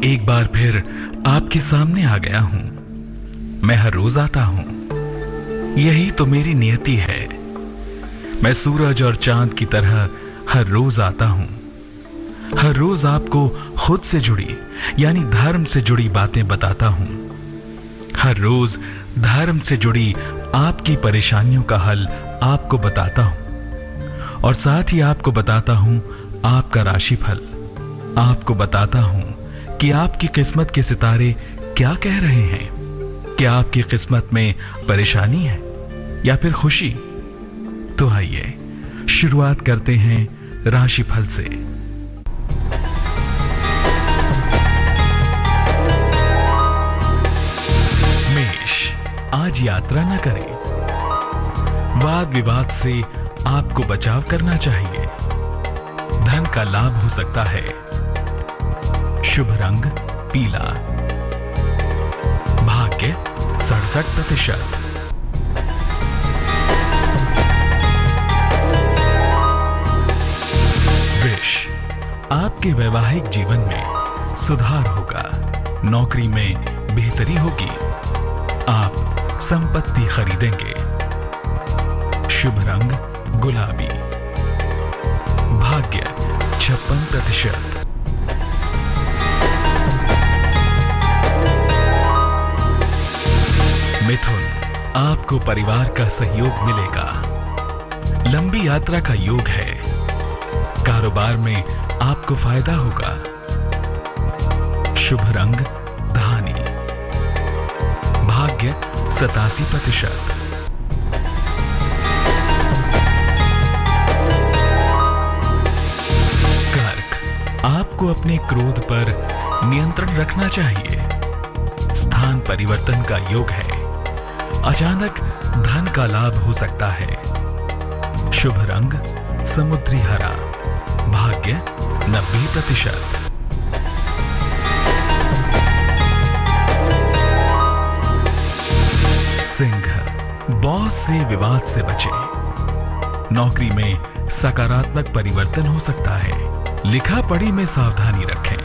एक बार फिर आपके सामने आ गया हूं। मैं हर रोज आता हूं, यही तो मेरी नियति है। मैं सूरज और चांद की तरह हर रोज आता हूं। हर रोज आपको खुद से जुड़ी यानी धर्म से जुड़ी बातें बताता हूं। हर रोज धर्म से जुड़ी आपकी परेशानियों का हल आपको बताता हूं और साथ ही आपको बताता हूं आपका राशिफल। आपको बताता हूं कि आपकी किस्मत के सितारे क्या कह रहे हैं। क्या आपकी किस्मत में परेशानी है या फिर खुशी? तो आइए शुरुआत करते हैं राशिफल से। मेष, आज यात्रा न करें। वाद विवाद से आपको बचाव करना चाहिए। धन का लाभ हो सकता है। शुभ रंग पीला। भाग्य 67%। वृष, आपके वैवाहिक जीवन में सुधार होगा। नौकरी में बेहतरी होगी। आप संपत्ति खरीदेंगे। शुभ रंग गुलाबी। भाग्य 56%। मिथुन, आपको परिवार का सहयोग मिलेगा। लंबी यात्रा का योग है। कारोबार में आपको फायदा होगा। शुभ रंग धानी। भाग्य 87%। कर्क, आपको अपने क्रोध पर नियंत्रण रखना चाहिए। स्थान परिवर्तन का योग है। अचानक धन का लाभ हो सकता है। शुभ रंग समुद्री हरा। भाग्य 90%। सिंह, बॉस से विवाद से बचें। नौकरी में सकारात्मक परिवर्तन हो सकता है। लिखा पढ़ी में सावधानी रखें।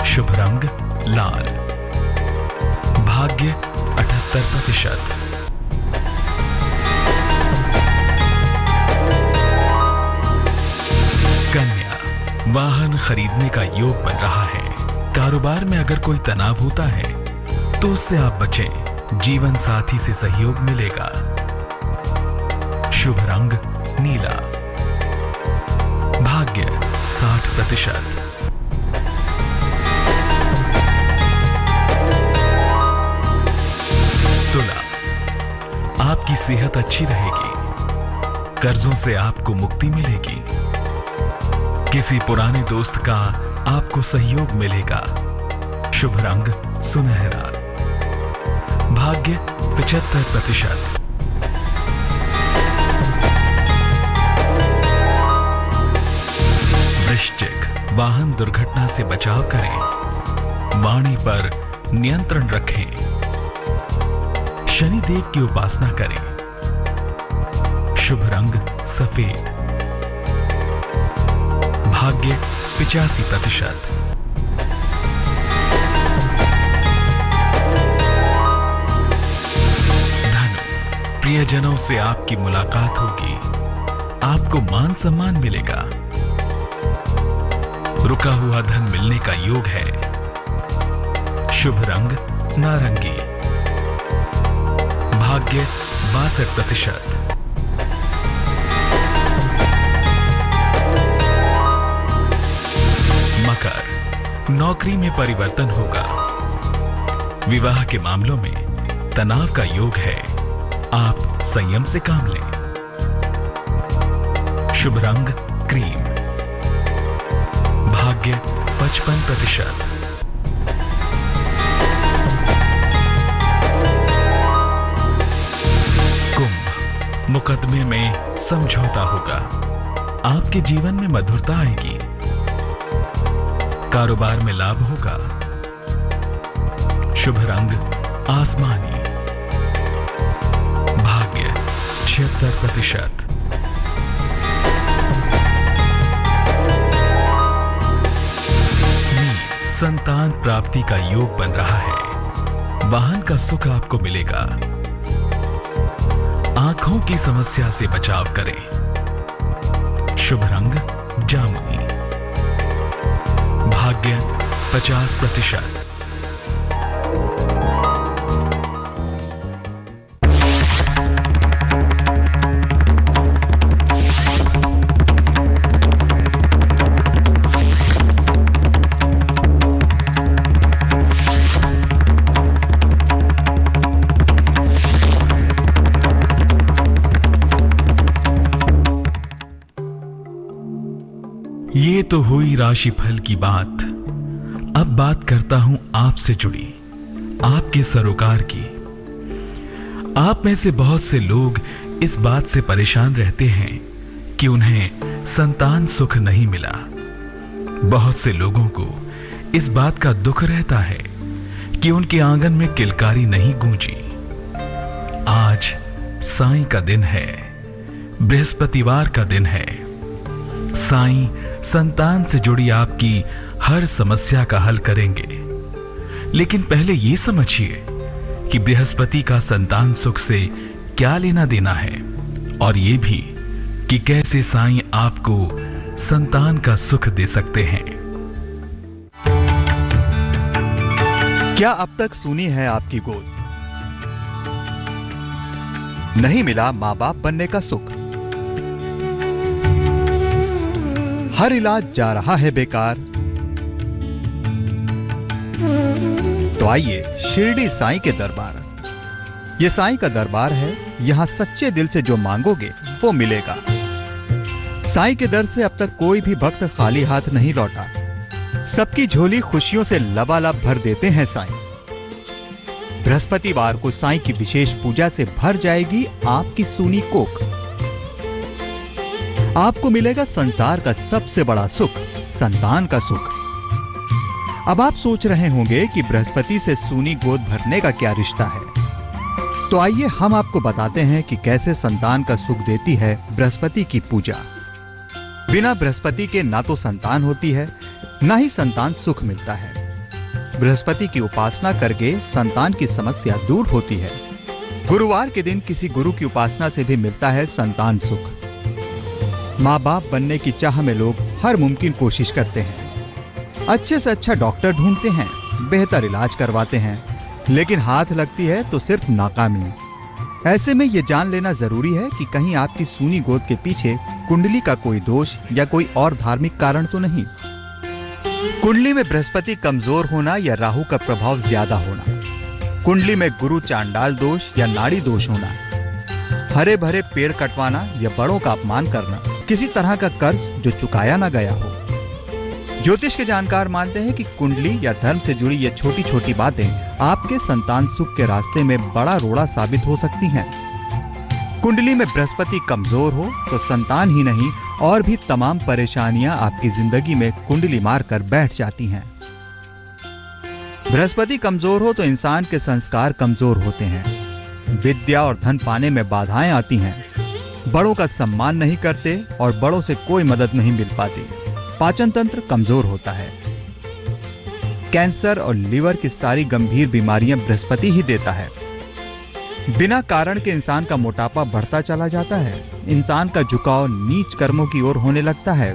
शुभ रंग लाल। भाग्य 78%। कन्या, वाहन खरीदने का योग बन रहा है। कारोबार में अगर कोई तनाव होता है तो उससे आप बचें। जीवन साथी से सहयोग मिलेगा। शुभ रंग नीला। भाग्य 60%। तुला, आपकी सेहत अच्छी रहेगी। कर्जों से आपको मुक्ति मिलेगी। किसी पुराने दोस्त का आपको सहयोग मिलेगा। शुभ रंग सुनहरा। भाग्य 75%। वृश्चिक, वाहन दुर्घटना से बचाव करें। वाणी पर नियंत्रण रखें। शनिदेव की उपासना करें। शुभ रंग सफेद। भाग्य 85%। धनु, प्रियजनों से आपकी मुलाकात होगी। आपको मान सम्मान मिलेगा। रुका हुआ धन मिलने का योग है। शुभ रंग नारंगी। भाग्य 62%। मकर, नौकरी में परिवर्तन होगा। विवाह के मामलों में तनाव का योग है। आप संयम से काम लें। शुभ रंग क्रीम। भाग्य 55%। कुंभ, मुकदमे में समझौता होगा। आपके जीवन में मधुरता आएगी। कारोबार में लाभ होगा। शुभ रंग आसमानी। भाग्य 76%। मीन, संतान प्राप्ति का योग बन रहा है। वाहन का सुख आपको मिलेगा। आंखों की समस्या से बचाव करें। शुभ रंग जामुनी। भाग्य 50%। ये तो हुई राशिफल की बात। अब बात करता हूं आपसे जुड़ी, आपके सरोकार की। आप में से बहुत से लोग इस बात से परेशान रहते हैं कि उन्हें संतान सुख नहीं मिला। बहुत से लोगों को इस बात का दुख रहता है कि उनके आंगन में किलकारी नहीं गूंजी। आज साईं का दिन है, बृहस्पतिवार का दिन है। साईं संतान से जुड़ी आपकी हर समस्या का हल करेंगे। लेकिन पहले यह समझिए कि बृहस्पति का संतान सुख से क्या लेना देना है, और यह भी कि कैसे साईं आपको संतान का सुख दे सकते हैं। क्या अब तक सुनी है आपकी गोद? नहीं मिला मां बाप बनने का सुख। हर इलाज जा रहा है बेकार। तो आइए शिरडी साईं के दरबार। ये साईं का दरबार है। यहां सच्चे दिल से जो मांगोगे वो मिलेगा। साईं के दर से अब तक कोई भी भक्त खाली हाथ नहीं लौटा। सबकी झोली खुशियों से लबालब भर देते हैं साईं। बृहस्पतिवार को साईं की विशेष पूजा से भर जाएगी आपकी सूनी कोख। आपको मिलेगा संसार का सबसे बड़ा सुख, संतान का सुख। अब आप सोच रहे होंगे कि बृहस्पति से सूनी गोद भरने का क्या रिश्ता है। तो आइए हम आपको बताते हैं कि कैसे संतान का सुख देती है बृहस्पति की पूजा। बिना बृहस्पति के ना तो संतान होती है, ना ही संतान सुख मिलता है। बृहस्पति की उपासना करके संतान की समस्या दूर होती है। गुरुवार के दिन किसी गुरु की उपासना से भी मिलता है संतान सुख। माँ बाप बनने की चाह में लोग हर मुमकिन कोशिश करते हैं। अच्छे से अच्छा डॉक्टर ढूंढते हैं, बेहतर इलाज करवाते हैं, लेकिन हाथ लगती है तो सिर्फ नाकामी। ऐसे में यह जान लेना जरूरी है कि कहीं आपकी सूनी गोद के पीछे कुंडली का कोई दोष या कोई और धार्मिक कारण तो नहीं। कुंडली में बृहस्पति कमजोर होना या राहु का प्रभाव ज्यादा होना, कुंडली में गुरु चांडाल दोष या नाड़ी दोष होना, हरे भरे पेड़ कटवाना या बड़ों का अपमान करना, किसी तरह का कर्ज जो चुकाया ना गया हो। ज्योतिष के जानकार मानते हैं कि कुंडली या धर्म से जुड़ी ये छोटी छोटी बातें आपके संतान सुख के रास्ते में बड़ा रोड़ा साबित हो सकती हैं। कुंडली में बृहस्पति कमजोर हो तो संतान ही नहीं और भी तमाम परेशानियां आपकी जिंदगी में कुंडली मारकर बैठ जाती हैं। बृहस्पति कमजोर हो तो इंसान के संस्कार कमजोर होते हैं, विद्या और धन पाने में बाधाएं आती हैं, बड़ों का सम्मान नहीं करते और बड़ों से कोई मदद नहीं मिल पाती। पाचन तंत्र कमजोर होता है। कैंसर और लीवर की सारी गंभीर बीमारियां बृहस्पति ही देता है। बिना कारण के इंसान का मोटापा बढ़ता चला जाता है। इंसान का झुकाव नीच कर्मों की ओर होने लगता है।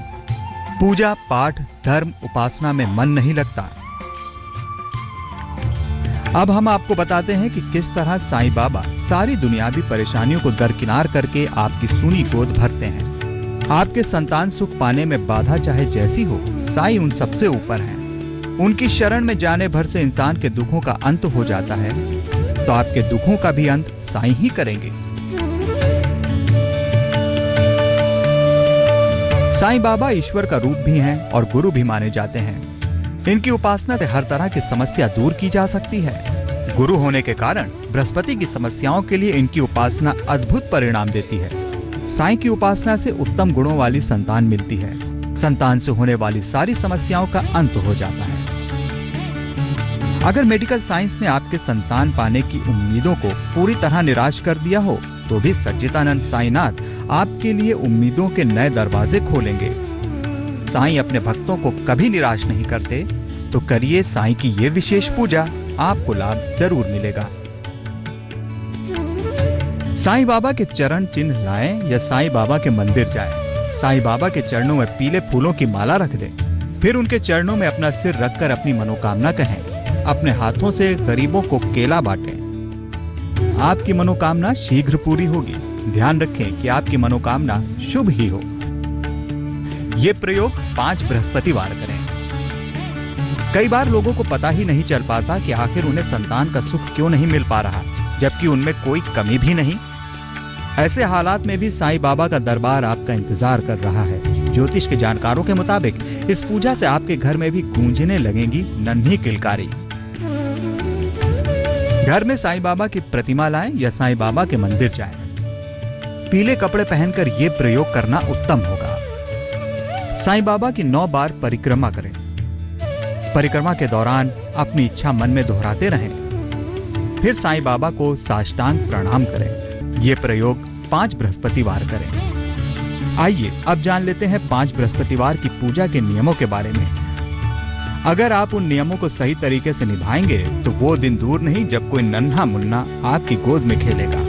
पूजा पाठ धर्म उपासना में मन नहीं लगता। अब हम आपको बताते हैं कि किस तरह साईं बाबा सारी दुनियावी परेशानियों को दरकिनार करके आपकी सूनी गोद भरते हैं। आपके संतान सुख पाने में बाधा चाहे जैसी हो, साईं उन सबसे ऊपर हैं। उनकी शरण में जाने भर से इंसान के दुखों का अंत हो जाता है, तो आपके दुखों का भी अंत साईं ही करेंगे। साईं बाबा ईश्वर का रूप भी हैं और गुरु भी माने जाते हैं। इनकी उपासना से हर तरह की समस्या दूर की जा सकती है। गुरु होने के कारण बृहस्पति की समस्याओं के लिए इनकी उपासना अद्भुत परिणाम देती है। साईं की उपासना से उत्तम गुणों वाली संतान मिलती है। संतान से होने वाली सारी समस्याओं का अंत हो जाता है। अगर मेडिकल साइंस ने आपके संतान पाने की उम्मीदों को पूरी तरह निराश कर दिया हो, तो भी सच्चिदानंद साईनाथ आपके लिए उम्मीदों के नए दरवाजे खोलेंगे। साईं अपने भक्तों को कभी निराश नहीं करते तो करिए साईं की ये विशेष पूजा, आपको लाभ जरूर मिलेगा। साईं बाबा के चरण चिन्ह लाएं या साईं बाबा के मंदिर जाएं। साईं बाबा के चरणों में पीले फूलों की माला रख दें। फिर उनके चरणों में अपना सिर रखकर अपनी मनोकामना कहें। अपने हाथों से गरीबों को केला बांटें। आपकी मनोकामना शीघ्र पूरी होगी। ध्यान रखें कि आपकी मनोकामना शुभ ही हो। यह प्रयोग 5 बृहस्पतिवार करें। कई बार लोगों को पता ही नहीं चल पाता कि आखिर उन्हें संतान का सुख क्यों नहीं मिल पा रहा, जबकि उनमें कोई कमी भी नहीं। ऐसे हालात में भी साईं बाबा का दरबार आपका इंतजार कर रहा है। ज्योतिष के जानकारों के मुताबिक इस पूजा से आपके घर में भी गूंजने लगेंगी नन्ही किलकारी। घर में साईं बाबा की प्रतिमा लाएं या साईं बाबा के मंदिर जाएं। पीले कपड़े पहनकर यह प्रयोग करना उत्तम होगा। साईं बाबा की 9 बार परिक्रमा करें। परिक्रमा के दौरान अपनी इच्छा मन में दोहराते रहें। फिर साईं बाबा को साष्टांग प्रणाम करें। यह प्रयोग 5 बृहस्पतिवार करें। आइए अब जान लेते हैं 5 बृहस्पतिवार की पूजा के नियमों के बारे में। अगर आप उन नियमों को सही तरीके से निभाएंगे तो वो दिन दूर नहीं जब कोई नन्हा मुन्ना आपकी गोद में खेलेगा।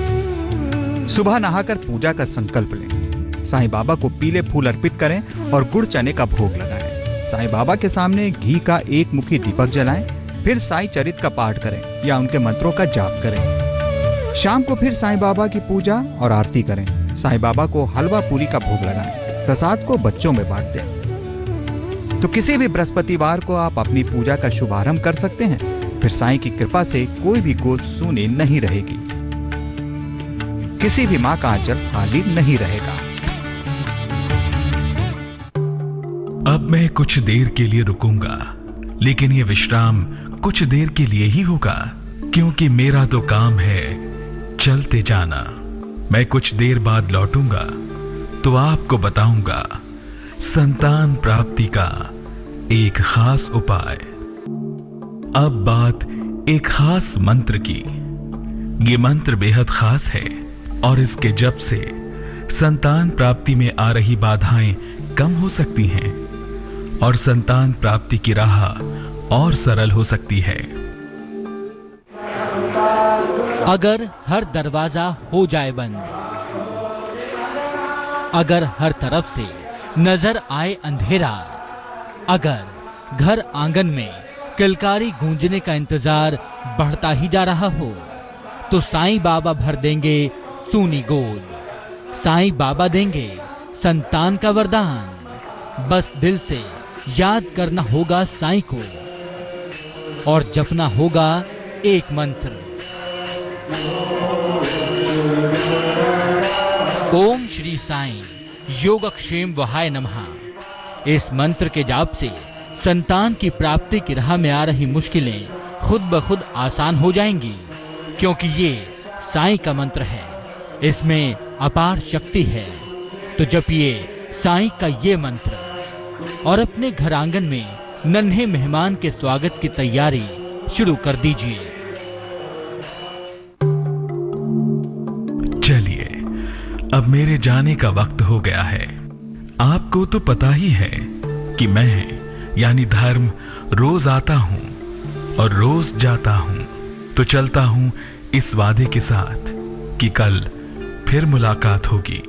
सुबह नहाकर पूजा का संकल्प लें। साईं बाबा को पीले फूल अर्पित करें और गुड़ चने का भोग लगाएं। साईं बाबा के सामने घी का एक मुखी दीपक जलाएं। फिर साईं चरित का पाठ करें या उनके मंत्रों का जाप करें। शाम को फिर साईं बाबा की पूजा और आरती करें। साईं बाबा को हलवा पूरी का भोग लगाएं। प्रसाद को बच्चों में बांट दें। तो किसी भी बृहस्पतिवार को आप अपनी पूजा का शुभारंभ कर सकते हैं। फिर साईं की कृपा से कोई भी गोद सूनी नहीं रहेगी। किसी भी मां का आंचल खाली नहीं रहेगा। अब मैं कुछ देर के लिए रुकूंगा, लेकिन यह विश्राम कुछ देर के लिए ही होगा, क्योंकि मेरा तो काम है चलते जाना। मैं कुछ देर बाद लौटूंगा तो आपको बताऊंगा संतान प्राप्ति का एक खास उपाय। अब बात एक खास मंत्र की। ये मंत्र बेहद खास है और इसके जप से संतान प्राप्ति में आ रही बाधाएं कम हो सकती हैं और संतान प्राप्ति की राह और सरल हो सकती है। अगर हर दरवाजा हो जाए बंद, अगर हर तरफ से नजर आए अंधेरा, अगर घर आंगन में किलकारी गूंजने का इंतजार बढ़ता ही जा रहा हो, तो साईं बाबा भर देंगे सूनी गोद। साईं बाबा देंगे संतान का वरदान। बस दिल से याद करना होगा साईं को और जपना होगा एक मंत्र, ओम श्री साईं योगक्षेम वहाय नमः। इस मंत्र के जाप से संतान की प्राप्ति की राह में आ रही मुश्किलें खुद ब खुद आसान हो जाएंगी, क्योंकि ये साईं का मंत्र है। इसमें अपार शक्ति है। तो जपिए साईं का ये मंत्र और अपने घर आंगन में नन्हे मेहमान के स्वागत की तैयारी शुरू कर दीजिए। चलिए अब मेरे जाने का वक्त हो गया है। आपको तो पता ही है कि मैं यानी धर्म रोज आता हूं और रोज जाता हूं। तो चलता हूं इस वादे के साथ कि कल फिर मुलाकात होगी।